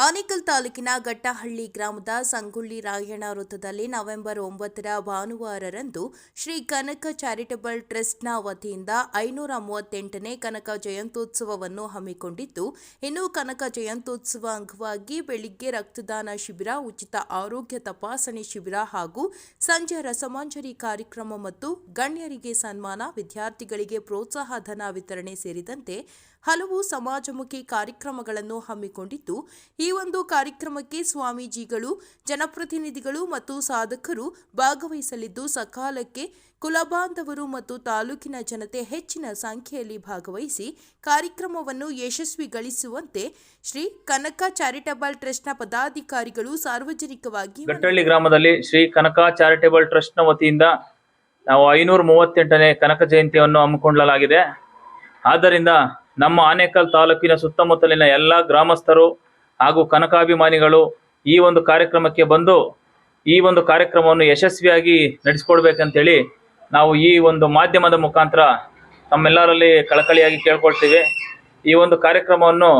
ಆನೇಕಲ್ ತಾಲೂಕಿನ ಗಟ್ಟಹಳ್ಳಿ ಗ್ರಾಮದ ಸಂಗೊಳ್ಳಿ ರಾಯಣ್ಣ ವೃತ್ತದಲ್ಲಿ ನವೆಂಬರ್ 9ರ ಭಾನುವಾರರಂದು ಶ್ರೀ ಕನಕ ಚಾರಿಟಬಲ್ ಟ್ರಸ್ಟ್ನ ವತಿಯಿಂದ 538ನೇ ಕನಕ ಜಯಂತ್ಯೋತ್ಸವವನ್ನು ಹಮ್ಮಿಕೊಂಡಿದ್ದು, ಇನ್ನು ಕನಕ ಜಯಂತ್ಯೋತ್ಸವ ಅಂಗವಾಗಿ ಬೆಳಿಗ್ಗೆ ರಕ್ತದಾನ ಶಿಬಿರ, ಉಚಿತ ಆರೋಗ್ಯ ತಪಾಸಣೆ ಶಿಬಿರ ಹಾಗೂ ಸಂಜೆ ರಸಮಂಜರಿ ಕಾರ್ಯಕ್ರಮ ಮತ್ತು ಗಣ್ಯರಿಗೆ ಸನ್ಮಾನ, ವಿದ್ಯಾರ್ಥಿಗಳಿಗೆ ಪ್ರೋತ್ಸಾಹ ಧನ ವಿತರಣೆ ಸೇರಿದಂತೆ ಹಲವು ಸಮಾಜಮುಖಿ ಕಾರ್ಯಕ್ರಮಗಳನ್ನು ಹಮ್ಮಿಕೊಂಡಿದ್ದು, ಈ ಒಂದು ಕಾರ್ಯಕ್ರಮಕ್ಕೆ ಸ್ವಾಮೀಜಿಗಳು, ಜನಪ್ರತಿನಿಧಿಗಳು ಮತ್ತು ಸಾಧಕರು ಭಾಗವಹಿಸಲಿದ್ದು, ಸಕಾಲಕ್ಕೆ ಕುಲಬಾಂಧವರು ಮತ್ತು ತಾಲೂಕಿನ ಜನತೆ ಹೆಚ್ಚಿನ ಸಂಖ್ಯೆಯಲ್ಲಿ ಭಾಗವಹಿಸಿ ಕಾರ್ಯಕ್ರಮವನ್ನು ಯಶಸ್ವಿಗೊಳಿಸುವಂತೆ ಶ್ರೀ ಕನಕ ಚಾರಿಟಬಲ್ ಟ್ರಸ್ಟ್ನ ಪದಾಧಿಕಾರಿಗಳು ಸಾರ್ವಜನಿಕವಾಗಿ ಗಟ್ಟಹಳ್ಳಿ ಗ್ರಾಮದಲ್ಲಿ ಶ್ರೀ ಕನಕ ಚಾರಿಟಬಲ್ ಟ್ರಸ್ಟ್ನ ವತಿಯಿಂದ ನಾವು 538ನೇ ಕನಕ ಜಯಂತಿಯನ್ನು ಹಮ್ಮಿಕೊಳ್ಳಲಾಗಿದೆ. ಆದ್ದರಿಂದ ನಮ್ಮ ಆನೇಕಲ್ ತಾಲೂಕಿನ ಸುತ್ತಮುತ್ತಲಿನ ಎಲ್ಲ ಗ್ರಾಮಸ್ಥರು ಹಾಗೂ ಕನಕಾಭಿಮಾನಿಗಳು ಈ ಒಂದು ಕಾರ್ಯಕ್ರಮಕ್ಕೆ ಬಂದು ಈ ಒಂದು ಕಾರ್ಯಕ್ರಮವನ್ನು ಯಶಸ್ವಿಯಾಗಿ ನಡೆಸಿಕೊಡ್ಬೇಕಂತೇಳಿ ನಾವು ಈ ಒಂದು ಮಾಧ್ಯಮದ ಮುಖಾಂತರ ತಮ್ಮೆಲ್ಲರಲ್ಲಿ ಕಳಕಳಿಯಾಗಿ ಕೇಳ್ಕೊಳ್ತೀವಿ. ಈ ಒಂದು ಕಾರ್ಯಕ್ರಮವನ್ನು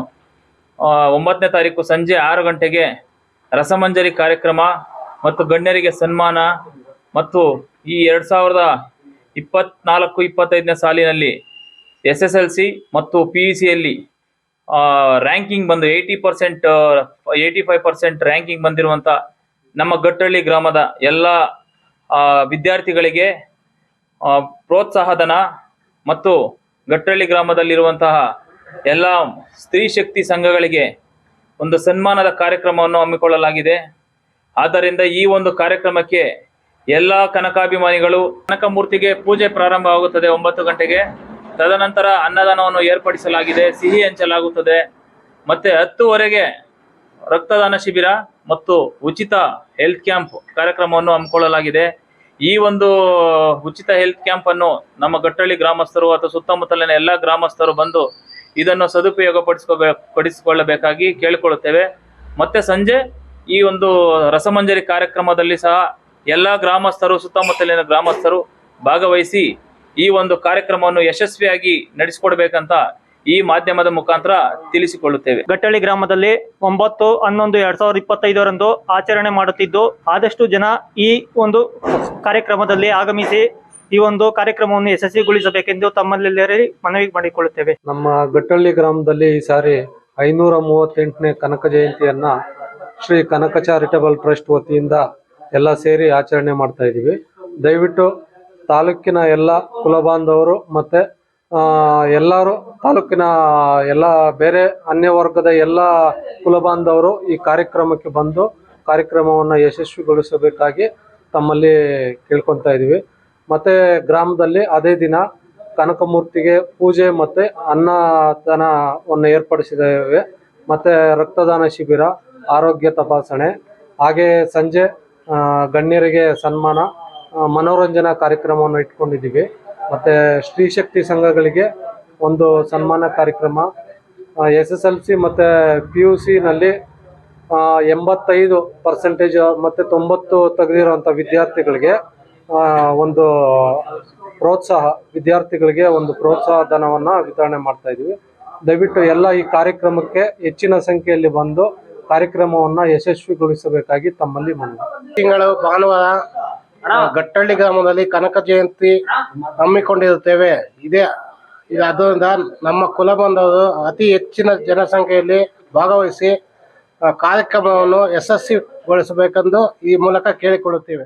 9ನೇ ತಾರೀಕು ಸಂಜೆ 6 ಗಂಟೆಗೆ ರಸಮಂಜರಿ ಕಾರ್ಯಕ್ರಮ ಮತ್ತು ಗಣ್ಯರಿಗೆ ಸನ್ಮಾನ ಮತ್ತು ಈ 2024-25ನೇ ಸಾಲಿನಲ್ಲಿ SSLC ಮತ್ತು PUCಯಲ್ಲಿ ರ್ಯಾಂಕಿಂಗ್ ಬಂದು 85% ರ್ಯಾಂಕಿಂಗ್ ಬಂದಿರುವಂಥ ನಮ್ಮ ಗಟ್ಟಹಳ್ಳಿ ಗ್ರಾಮದ ಎಲ್ಲ ವಿದ್ಯಾರ್ಥಿಗಳಿಗೆ ಪ್ರೋತ್ಸಾಹಧನ ಮತ್ತು ಗಟ್ಟಹಳ್ಳಿ ಗ್ರಾಮದಲ್ಲಿರುವಂತಹ ಎಲ್ಲ ಸ್ತ್ರೀ ಶಕ್ತಿ ಸಂಘಗಳಿಗೆ ಒಂದು ಸನ್ಮಾನದ ಕಾರ್ಯಕ್ರಮವನ್ನು ಹಮ್ಮಿಕೊಳ್ಳಲಾಗಿದೆ. ಆದ್ದರಿಂದ ಈ ಒಂದು ಕಾರ್ಯಕ್ರಮಕ್ಕೆ ಎಲ್ಲ ಕನಕಾಭಿಮಾನಿಗಳು, ಕನಕ ಮೂರ್ತಿಗೆ ಪೂಜೆ ಪ್ರಾರಂಭವಾಗುತ್ತದೆ 9 ಗಂಟೆಗೆ. ತದನಂತರ ಅನ್ನದಾನವನ್ನು ಏರ್ಪಡಿಸಲಾಗಿದೆ, ಸಿಹಿ ಹಂಚಲಾಗುತ್ತದೆ. ಮತ್ತೆ 10ವರೆಗೆ ರಕ್ತದಾನ ಶಿಬಿರ ಮತ್ತು ಉಚಿತ ಹೆಲ್ತ್ ಕ್ಯಾಂಪ್ ಕಾರ್ಯಕ್ರಮವನ್ನು ಹಮ್ಮಿಕೊಳ್ಳಲಾಗಿದೆ. ಈ ಒಂದು ಉಚಿತ ಹೆಲ್ತ್ ಕ್ಯಾಂಪ್ ಅನ್ನು ನಮ್ಮ ಗಟ್ಟಹಳ್ಳಿ ಗ್ರಾಮಸ್ಥರು ಅಥವಾ ಸುತ್ತಮುತ್ತಲಿನ ಎಲ್ಲ ಗ್ರಾಮಸ್ಥರು ಬಂದು ಇದನ್ನು ಸದುಪಯೋಗಪಡಿಸಿಕೊಳ್ಳಬೇಕಾಗಿ ಕೇಳಿಕೊಳ್ಳುತ್ತೇವೆ. ಮತ್ತೆ ಸಂಜೆ ಈ ಒಂದು ರಸಮಂಜರಿ ಕಾರ್ಯಕ್ರಮದಲ್ಲಿ ಸಹ ಎಲ್ಲ ಗ್ರಾಮಸ್ಥರು, ಸುತ್ತಮುತ್ತಲಿನ ಗ್ರಾಮಸ್ಥರು ಭಾಗವಹಿಸಿ ಈ ಒಂದು ಕಾರ್ಯಕ್ರಮವನ್ನು ಯಶಸ್ವಿಯಾಗಿ ನಡೆಸಿಕೊಡ್ಬೇಕಂತ ಈ ಮಾಧ್ಯಮದ ಮುಖಾಂತರ ತಿಳಿಸಿಕೊಳ್ಳುತ್ತೇವೆ. ಗಟ್ಟಹಳ್ಳಿ ಗ್ರಾಮದಲ್ಲಿ 9/11/2025ರಂದು ಆಚರಣೆ ಮಾಡುತ್ತಿದ್ದು, ಆದಷ್ಟು ಜನ ಈ ಒಂದು ಕಾರ್ಯಕ್ರಮದಲ್ಲಿ ಆಗಮಿಸಿ ಈ ಒಂದು ಕಾರ್ಯಕ್ರಮವನ್ನು ಯಶಸ್ವಿಗೊಳಿಸಬೇಕೆಂದು ತಮ್ಮಲ್ಲೆಲ್ಲರೂ ಮನವಿ ಮಾಡಿಕೊಳ್ಳುತ್ತೇವೆ. ನಮ್ಮ ಗಟ್ಟಹಳ್ಳಿ ಗ್ರಾಮದಲ್ಲಿ ಈ ಸಾರಿ 538ನೇ ಕನಕ ಜಯಂತಿಯನ್ನ ಶ್ರೀ ಕನಕ ಚಾರಿಟಬಲ್ ಟ್ರಸ್ಟ್ ವತಿಯಿಂದ ಎಲ್ಲ ಸೇರಿ ಆಚರಣೆ ಮಾಡ್ತಾ ಇದ್ದೀವಿ. ದಯವಿಟ್ಟು ತಾಲೂಕಿನ ಎಲ್ಲ ಕುಲಬಾಂಧವರು ಮತ್ತೆ ಎಲ್ಲರೂ, ತಾಲೂಕಿನ ಎಲ್ಲ ಬೇರೆ ಅನ್ಯ ವರ್ಗದ ಎಲ್ಲ ಕುಲಬಾಂಧವರು ಈ ಕಾರ್ಯಕ್ರಮಕ್ಕೆ ಬಂದು ಕಾರ್ಯಕ್ರಮವನ್ನು ಯಶಸ್ವಿಗೊಳಿಸಬೇಕಾಗಿ ತಮ್ಮಲ್ಲಿ ಕೇಳ್ಕೊತಾ ಇದ್ದೀವಿ. ಮತ್ತೆ ಗ್ರಾಮದಲ್ಲಿ ಅದೇ ದಿನ ಕನಕಮೂರ್ತಿಗೆ ಪೂಜೆ ಮತ್ತೆ ಅನ್ನದಾನವನ್ನು ಏರ್ಪಡಿಸಿದ್ದೇವೆ. ಮತ್ತೆ ರಕ್ತದಾನ ಶಿಬಿರ, ಆರೋಗ್ಯ ತಪಾಸಣೆ, ಹಾಗೆ ಸಂಜೆ ಗಣ್ಯರಿಗೆ ಸನ್ಮಾನ, ಮನೋರಂಜನಾ ಕಾರ್ಯಕ್ರಮವನ್ನು ಇಟ್ಕೊಂಡಿದ್ದೀವಿ. ಮತ್ತು ಸ್ತ್ರೀ ಶಕ್ತಿ ಸಂಘಗಳಿಗೆ ಒಂದು ಸನ್ಮಾನ ಕಾರ್ಯಕ್ರಮ, SSLC ಮತ್ತು PUCನಲ್ಲಿ 85% ಮತ್ತು 90 ತೆಗೆದಿರುವಂಥ ವಿದ್ಯಾರ್ಥಿಗಳಿಗೆ ಒಂದು ಪ್ರೋತ್ಸಾಹ ಧನವನ್ನು ವಿತರಣೆ ಮಾಡ್ತಾ ಇದ್ದೀವಿ. ದಯವಿಟ್ಟು ಎಲ್ಲ ಈ ಕಾರ್ಯಕ್ರಮಕ್ಕೆ ಹೆಚ್ಚಿನ ಸಂಖ್ಯೆಯಲ್ಲಿ ಬಂದು ಕಾರ್ಯಕ್ರಮವನ್ನು ಯಶಸ್ವಿಗೊಳಿಸಬೇಕಾಗಿ ತಮ್ಮಲ್ಲಿ ಮನವಿ. ತಿಂಗಳು ಭಾನುವಾರ ಗಟ್ಟಹಳ್ಳಿ ಗ್ರಾಮದಲ್ಲಿ ಕನಕ ಜಯಂತಿ ಹಮ್ಮಿಕೊಂಡಿರುತ್ತೇವೆ. ಅದರಿಂದ ನಮ್ಮ ಕುಲಬಾಂಧವರು ಅತಿ ಹೆಚ್ಚಿನ ಜನಸಂಖ್ಯೆಯಲ್ಲಿ ಭಾಗವಹಿಸಿ ಕಾರ್ಯಕ್ರಮವನ್ನು ಯಶಸ್ವಿಗೊಳಿಸಬೇಕೆಂದು ಈ ಮೂಲಕ ಕೇಳಿಕೊಳ್ಳುತ್ತೇವೆ.